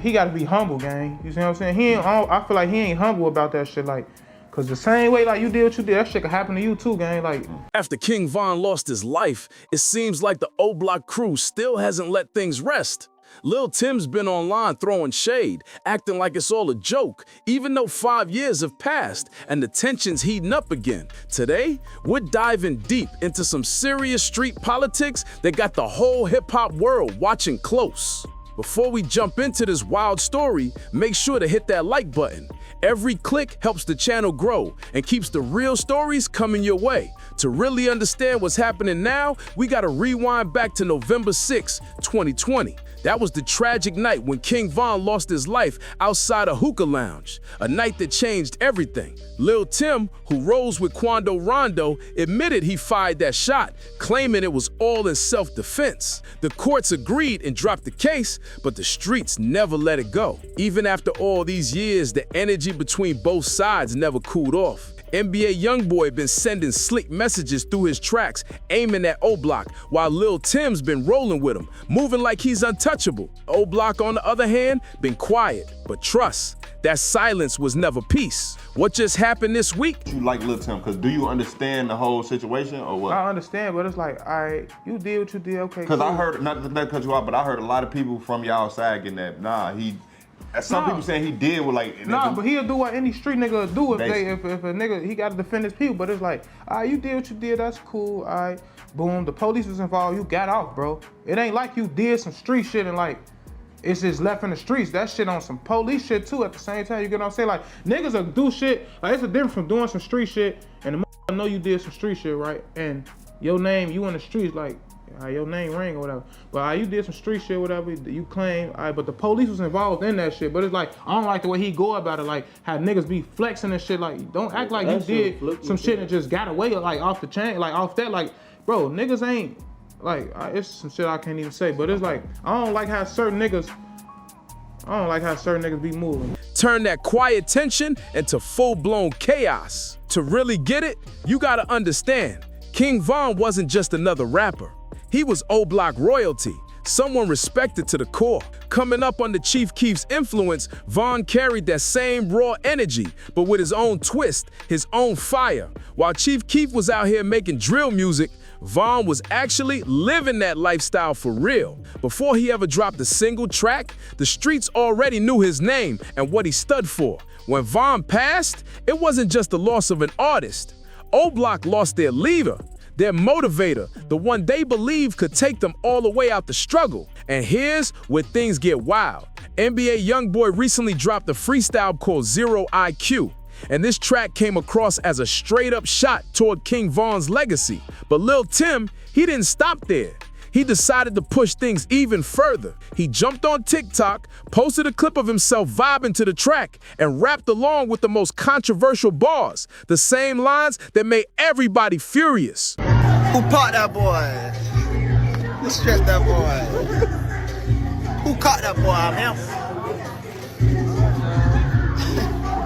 he gotta be humble, gang. You see what I'm saying? I feel like he ain't humble about that shit, like, cause the same way like you did what you did, that shit could happen to you too, gang. Like, after King Von lost his life, it seems like the OBlock crew still hasn't let things rest. Lul Tim's been online throwing shade, acting like it's all a joke, even though 5 years have passed and the tension's heating up again. Today, we're diving deep into some serious street politics that got the whole hip-hop world watching close. Before we jump into this wild story, make sure to hit that like button. Every click helps the channel grow and keeps the real stories coming your way. To really understand what's happening now, we gotta rewind back to November 6, 2020. That was the tragic night when King Von lost his life outside a hookah lounge, a night that changed everything. Lul Tim, who rolls with Quando Rondo, admitted he fired that shot, claiming it was all in self-defense. The courts agreed and dropped the case, but the streets never let it go. Even after all these years, the energy between both sides never cooled off. NBA YoungBoy been sending slick messages through his tracks, aiming at OBlock, while Lul Tim's been rolling with him, moving like he's untouchable. OBlock, on the other hand, been quiet, but trust, that silence was never peace. What just happened this week? You like Lul Tim, because do you understand the whole situation or what? I understand, but it's like, all right, you did what you did, okay. Because I heard, not to cut you out, but I heard a lot of people from y'all side getting that, some people saying he did with like... But he'll do what any street nigga will do if a nigga, he gotta defend his people, but it's like, all right, you did what you did, that's cool, all right, boom, the police was involved, you got off, bro. It ain't like you did some street shit and like, it's just left in the streets. That shit on some police shit too at the same time, you get what I'm saying? Like, niggas will do shit, like it's a difference from doing some street shit and the motherfucker know you did some street shit, right? And your name, you in the streets, like, your name ring or whatever. But you did some street shit, whatever, you claim, but the police was involved in that shit. But it's like, I don't like the way he go about it, like, how niggas be flexing and shit, like, don't act like you did some shit and just got away, like, off the chain, like, off that, like, bro, niggas ain't, like, it's some shit I can't even say, but it's like, I don't like how certain niggas be moving. Turn that quiet tension into full-blown chaos. To really get it, you gotta understand, King Von wasn't just another rapper. He was OBlock royalty, someone respected to the core. Coming up under Chief Keef's influence, Von carried that same raw energy, but with his own twist, his own fire. While Chief Keef was out here making drill music, Von was actually living that lifestyle for real. Before he ever dropped a single track, the streets already knew his name and what he stood for. When Von passed, it wasn't just the loss of an artist. OBlock lost their leader, their motivator, the one they believed could take them all the way out the struggle. And here's where things get wild. NBA YoungBoy recently dropped a freestyle called Zero IQ. And this track came across as a straight-up shot toward King Von's legacy. But Lul Tim, he didn't stop there. He decided to push things even further. He jumped on TikTok, posted a clip of himself vibing to the track, and rapped along with the most controversial bars, the same lines that made everybody furious. Who popped that boy? Who stripped that boy? Who caught that boy? I'm him.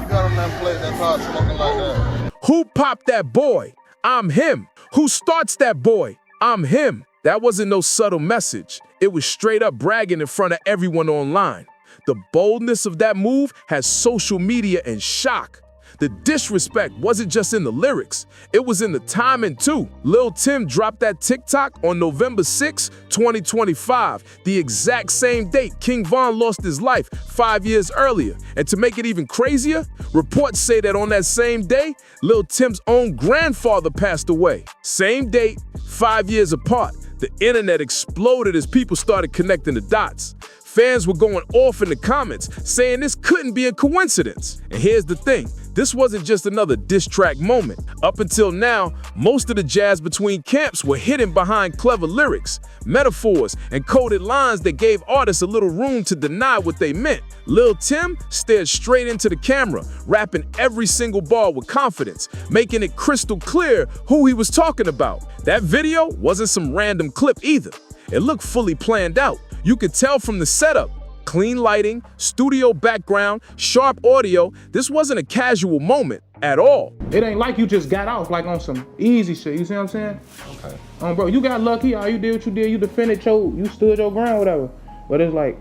You got on that plate that hot smoking like that. Who popped that boy? I'm him. Who starts that boy? I'm him. That wasn't no subtle message. It was straight up bragging in front of everyone online. The boldness of that move has social media in shock. The disrespect wasn't just in the lyrics, it was in the timing too. Lul Tim dropped that TikTok on November 6, 2025, the exact same date King Von lost his life 5 years earlier. And to make it even crazier, reports say that on that same day, Lul Tim's own grandfather passed away. Same date, 5 years apart. The internet exploded as people started connecting the dots. Fans were going off in the comments, saying this couldn't be a coincidence. And here's the thing, this wasn't just another diss track moment. Up until now, most of the jazz between camps were hidden behind clever lyrics, metaphors, and coded lines that gave artists a little room to deny what they meant. Lul Tim stared straight into the camera, rapping every single bar with confidence, making it crystal clear who he was talking about. That video wasn't some random clip either. It looked fully planned out. You could tell from the setup. Clean lighting, studio background, sharp audio. This wasn't a casual moment at all. It ain't like you just got off like on some easy shit, you see what I'm saying? Okay. Bro, you got lucky, all you did what you did, you defended you stood your ground, whatever. But it's like,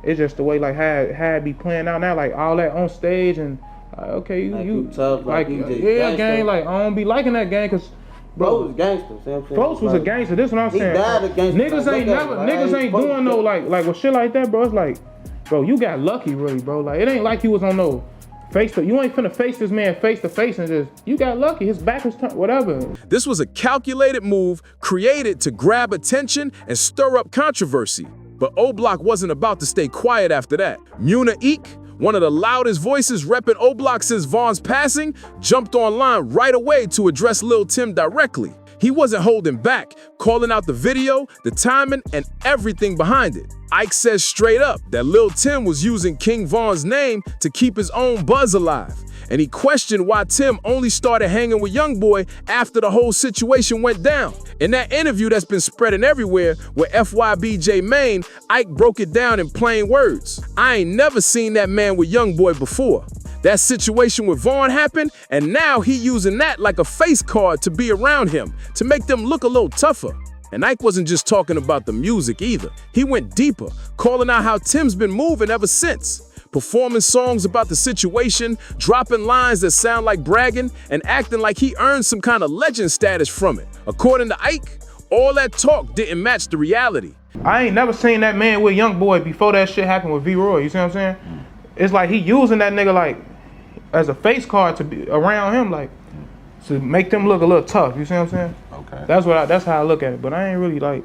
it's just the way like how it be playing out now, like all that on stage and okay, you tough, like yeah, gang, like I don't be liking that gang because. Bro was gangster. See what I'm saying? Bro was a gangster. This is what I'm saying. He died a gangster. Niggas ain't doing no like with shit like that, bro. It's like, bro, you got lucky, really, bro. Like it ain't like you was on no you ain't finna face this man face to face and just you got lucky. His back was turned, whatever. This was a calculated move created to grab attention and stir up controversy. But OBlock wasn't about to stay quiet after that. Muna Eek, one of the loudest voices repping OBlock since Von's passing, jumped online right away to address Lul Tim directly. He wasn't holding back, calling out the video, the timing, and everything behind it. Ike says straight up that Lul Tim was using King Von's name to keep his own buzz alive. And he questioned why Tim only started hanging with Youngboy after the whole situation went down. In that interview that's been spreading everywhere with FYBJ Main, Ike broke it down in plain words. I ain't never seen that man with Youngboy before. That situation with Von happened, and now he using that like a face card to be around him, to make them look a little tougher. And Ike wasn't just talking about the music either. He went deeper, calling out how Tim's been moving ever since. Performing songs about the situation, dropping lines that sound like bragging, and acting like he earned some kind of legend status from it. According to Ike, all that talk didn't match the reality. I ain't never seen that man with Youngboy before that shit happened with V-Roy, you see what I'm saying? It's like he using that nigga like as a face card to be around him, like to make them look a little tough, you see what I'm saying? Okay. That's how I look at it, but I ain't really like.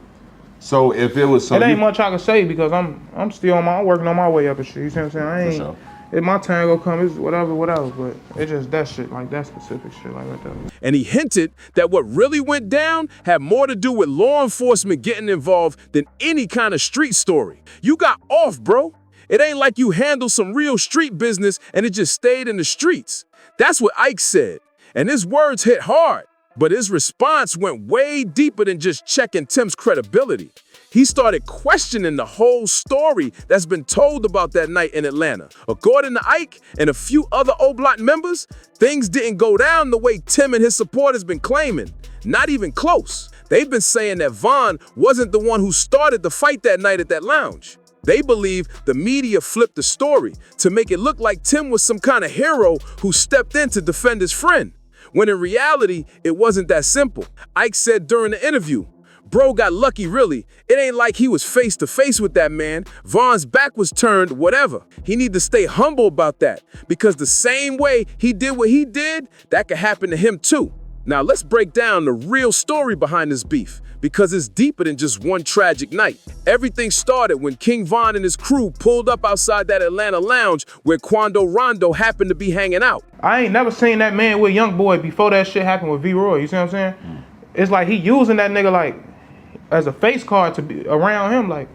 So if it was it ain't much I can say because I'm still I'm working on my way up and shit. You see what I'm saying? I ain't. Sure. If my time gonna come, it's whatever, but it's just that shit, like that specific shit, like that. And he hinted that what really went down had more to do with law enforcement getting involved than any kind of street story. You got off, bro. It ain't like you handled some real street business and it just stayed in the streets. That's what Ike said. And his words hit hard. But his response went way deeper than just checking Tim's credibility. He started questioning the whole story that's been told about that night in Atlanta. According to Ike and a few other OBlock members, things didn't go down the way Tim and his supporters been claiming. Not even close. They've been saying that Von wasn't the one who started the fight that night at that lounge. They believe the media flipped the story to make it look like Tim was some kind of hero who stepped in to defend his friend. When in reality, it wasn't that simple. Ike said during the interview, bro got lucky really. It ain't like he was face to face with that man. Von's back was turned, whatever. He need to stay humble about that because the same way he did what he did, that could happen to him too. Now let's break down the real story behind this beef because it's deeper than just one tragic night. Everything started when King Von and his crew pulled up outside that Atlanta lounge where Quando Rondo happened to be hanging out. I ain't never seen that man with Youngboy before that shit happened with V-Roy, you see what I'm saying? It's like he using that nigga like as a face card to be around him, like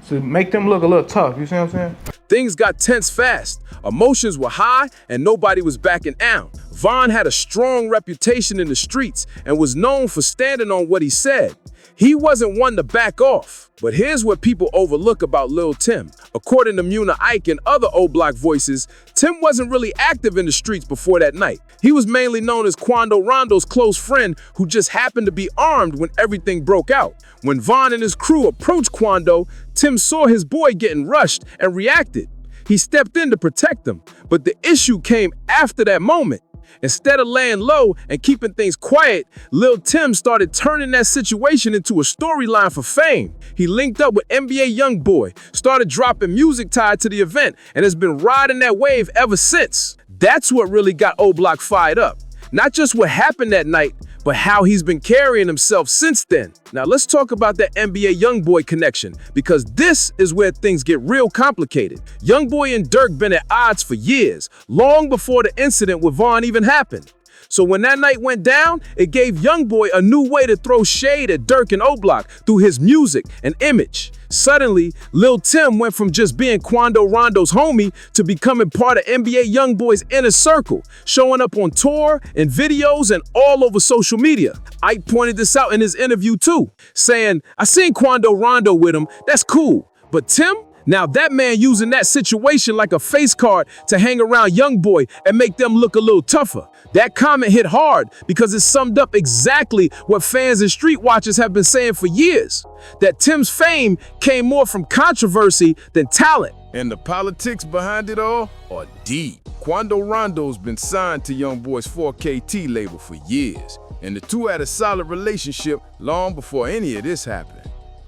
to make them look a little tough, you see what I'm saying? Things got tense fast. Emotions were high and nobody was backing down. Von had a strong reputation in the streets and was known for standing on what he said. He wasn't one to back off. But here's what people overlook about Lul Tim. According to Muna Ike and other OBlock voices, Tim wasn't really active in the streets before that night. He was mainly known as Quando Rondo's close friend who just happened to be armed when everything broke out. When Von and his crew approached Quando, Tim saw his boy getting rushed and reacted. He stepped in to protect them, but the issue came after that moment. Instead of laying low and keeping things quiet, Lul Tim started turning that situation into a storyline for fame. He linked up with NBA Youngboy, started dropping music tied to the event, and has been riding that wave ever since. That's what really got OBlock fired up. Not just what happened that night, but how he's been carrying himself since then. Now let's talk about that NBA Youngboy connection, because this is where things get real complicated. Youngboy and Dirk been at odds for years, long before the incident with Von even happened. So when that night went down, it gave Youngboy a new way to throw shade at Dirk and OBlock through his music and image. Suddenly, Lul Tim went from just being Quando Rondo's homie to becoming part of NBA Youngboy's inner circle, showing up on tour, in videos, and all over social media. Ike pointed this out in his interview too, saying, I seen Quando Rondo with him, that's cool, but Tim? Now that man using that situation like a face card to hang around YoungBoy and make them look a little tougher. That comment hit hard because it summed up exactly what fans and street watchers have been saying for years. That Tim's fame came more from controversy than talent. And the politics behind it all are deep. Quando Rondo's been signed to YoungBoy's 4KT label for years, and the two had a solid relationship long before any of this happened.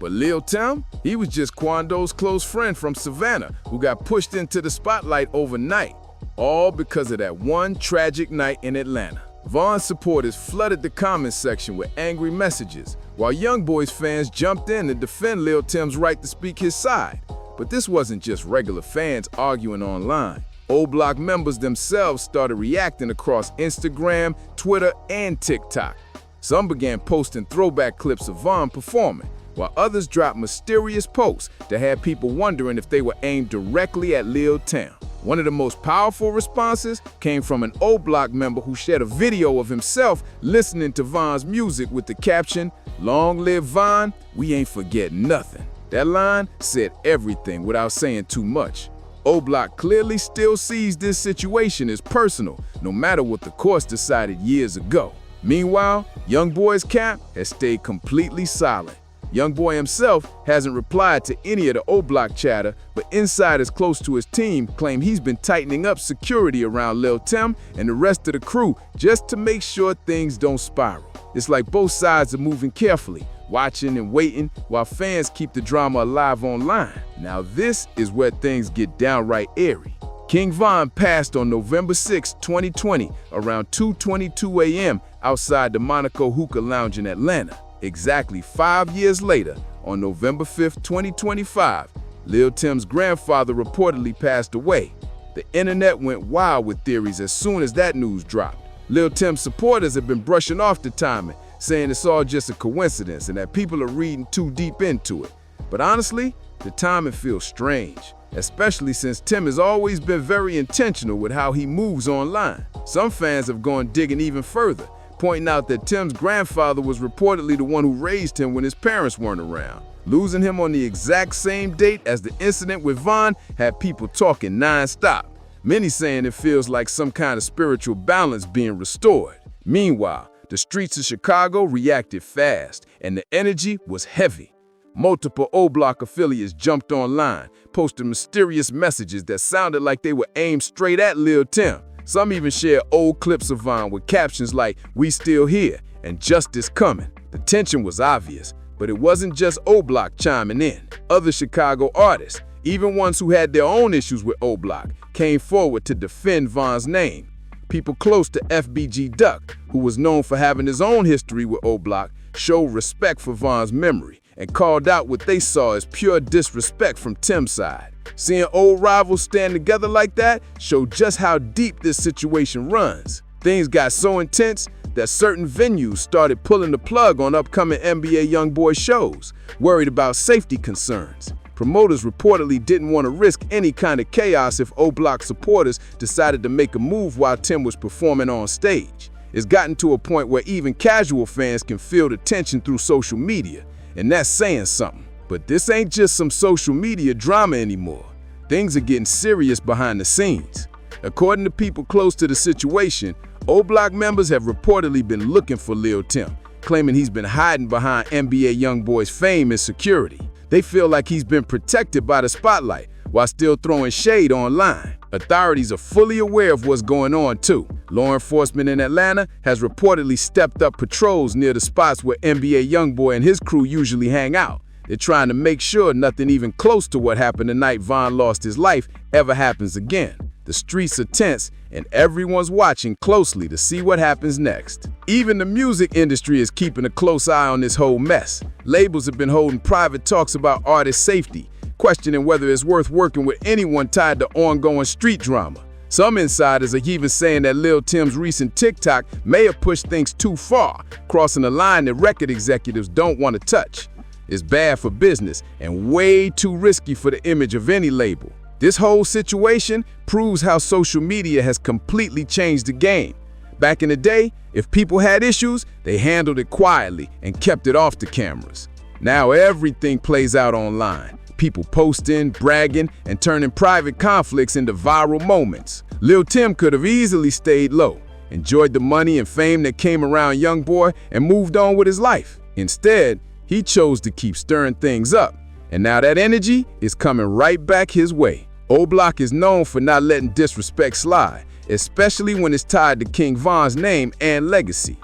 But Lul Tim, he was just Quando's close friend from Savannah who got pushed into the spotlight overnight, all because of that one tragic night in Atlanta. Von's supporters flooded the comments section with angry messages, while YoungBoy's fans jumped in to defend Lul Tim's right to speak his side. But this wasn't just regular fans arguing online. OBlock members themselves started reacting across Instagram, Twitter, and TikTok. Some began posting throwback clips of Von performing, while others dropped mysterious posts that had people wondering if they were aimed directly at Lul Tim. One of the most powerful responses came from an OBlock member who shared a video of himself listening to Von's music with the caption, "Long live Von, we ain't forget nothing." That line said everything without saying too much. OBlock clearly still sees this situation as personal, no matter what the courts decided years ago. Meanwhile, YoungBoy's camp has stayed completely silent. YoungBoy himself hasn't replied to any of the OBlock chatter, but insiders close to his team claim he's been tightening up security around Lul Tim and the rest of the crew just to make sure things don't spiral. It's like both sides are moving carefully, watching and waiting while fans keep the drama alive online. Now this is where things get downright eerie. King Von passed on November 6, 2020, around 2:22 a.m. outside the Monaco Hookah Lounge in Atlanta. Exactly 5 years later, on November 5, 2025, Lul Tim's grandfather reportedly passed away. The internet went wild with theories as soon as that news dropped. Lul Tim's supporters have been brushing off the timing, saying it's all just a coincidence and that people are reading too deep into it. But honestly, the timing feels strange, especially since Tim has always been very intentional with how he moves online. Some fans have gone digging even further, pointing out that Tim's grandfather was reportedly the one who raised him when his parents weren't around. Losing him on the exact same date as the incident with Von had people talking non-stop, many saying it feels like some kind of spiritual balance being restored. Meanwhile, the streets of Chicago reacted fast, and the energy was heavy. Multiple OBlock affiliates jumped online, posting mysterious messages that sounded like they were aimed straight at Lul Tim. Some even shared old clips of Von with captions like, "We still here," and "Justice coming." The tension was obvious, but it wasn't just OBlock chiming in. Other Chicago artists, even ones who had their own issues with OBlock, came forward to defend Von's name. People close to FBG Duck, who was known for having his own history with OBlock, showed respect for Von's memory and called out what they saw as pure disrespect from Tim's side. Seeing old rivals stand together like that showed just how deep this situation runs. Things got so intense that certain venues started pulling the plug on upcoming NBA YoungBoy shows, worried about safety concerns. Promoters reportedly didn't want to risk any kind of chaos if OBlock supporters decided to make a move while Tim was performing on stage. It's gotten to a point where even casual fans can feel the tension through social media, and that's saying something. But this ain't just some social media drama anymore. Things are getting serious behind the scenes. According to people close to the situation, OBlock members have reportedly been looking for Lul Tim, claiming he's been hiding behind NBA YoungBoy's fame and security. They feel like he's been protected by the spotlight while still throwing shade online. Authorities are fully aware of what's going on too. Law enforcement in Atlanta has reportedly stepped up patrols near the spots where NBA YoungBoy and his crew usually hang out. They're trying to make sure nothing even close to what happened the night Von lost his life ever happens again. The streets are tense, and everyone's watching closely to see what happens next. Even the music industry is keeping a close eye on this whole mess. Labels have been holding private talks about artist safety, questioning whether it's worth working with anyone tied to ongoing street drama. Some insiders are even saying that Lul Tim's recent TikTok may have pushed things too far, crossing a line that record executives don't want to touch. It's bad for business and way too risky for the image of any label. This whole situation proves how social media has completely changed the game. Back in the day, if people had issues, they handled it quietly and kept it off the cameras. Now everything plays out online. people posting, bragging, and turning private conflicts into viral moments. Lul Tim could have easily stayed low, enjoyed the money and fame that came around young boy, and moved on with his life. Instead, he chose to keep stirring things up, and now that energy is coming right back his way. OBlock is known for not letting disrespect slide, especially when it's tied to King Von's name and legacy.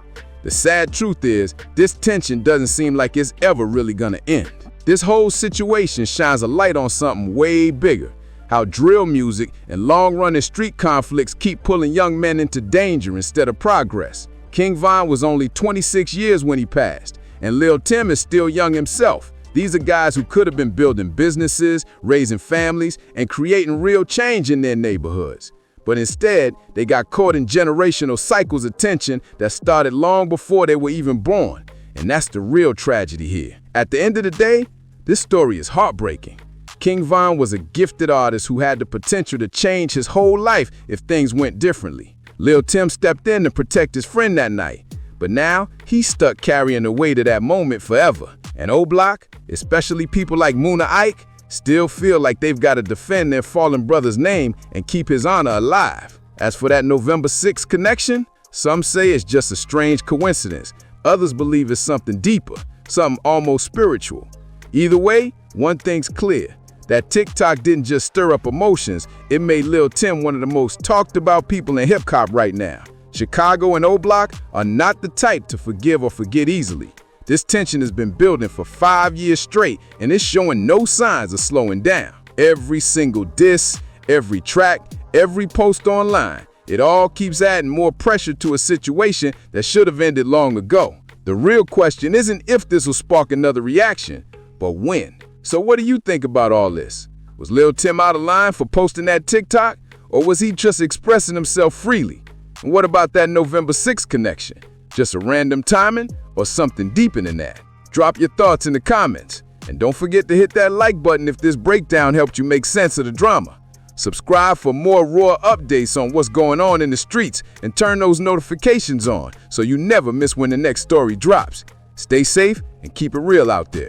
The sad truth is, this tension doesn't seem like it's ever really gonna end. This whole situation shines a light on something way bigger: how drill music and long-running street conflicts keep pulling young men into danger instead of progress. King Von was only 26 years when he passed, and Lul Tim is still young himself. These are guys who could have been building businesses, raising families, and creating real change in their neighborhoods. But instead, they got caught in generational cycles of tension that started long before they were even born. And that's the real tragedy here. At the end of the day, this story is heartbreaking. King Von was a gifted artist who had the potential to change his whole life if things went differently. Lul Tim stepped in to protect his friend that night, but now he's stuck carrying the weight of that moment forever. And OBlock, especially people like Muna Ike, still feel like they've got to defend their fallen brother's name and keep his honor alive. As for that November 6th connection, some say it's just a strange coincidence. Others believe it's something deeper, something almost spiritual. Either way, one thing's clear: that TikTok didn't just stir up emotions, it made Lul Tim one of the most talked about people in hip-hop right now. Chicago and OBlock are not the type to forgive or forget easily. This tension has been building for 5 years straight, and it's showing no signs of slowing down. Every single diss, every track, every post online, it all keeps adding more pressure to a situation that should have ended long ago. The real question isn't if this will spark another reaction, but when. So what do you think about all this? Was Lul Tim out of line for posting that TikTok, or was he just expressing himself freely? And what about that November 6th connection? Just a random timing, or something deeper than that? Drop your thoughts in the comments. And don't forget to hit that like button if this breakdown helped you make sense of the drama. Subscribe for more raw updates on what's going on in the streets, and turn those notifications on so you never miss when the next story drops. Stay safe and keep it real out there.